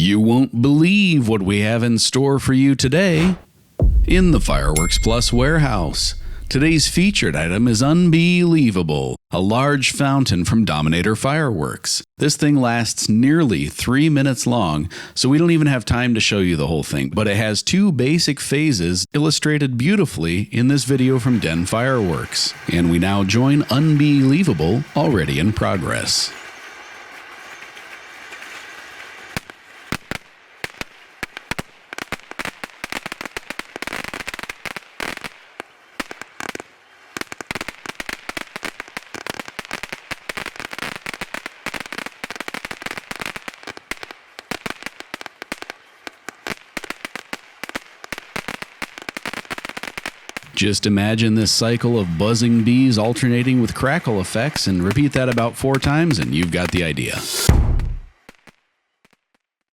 You won't believe what we have in store for you today in the Fireworks Plus warehouse. Today's featured item is Unbeelievable, a large fountain from Dominator Fireworks. This thing lasts nearly 3 minutes long, so we don't even have time to show you the whole thing, but it has 2 basic phases illustrated beautifully in this video from Den Fireworks. And we now join Unbeelievable, already in progress. Just imagine this cycle of buzzing bees alternating with crackle effects and repeat that about 4 times and you've got the idea.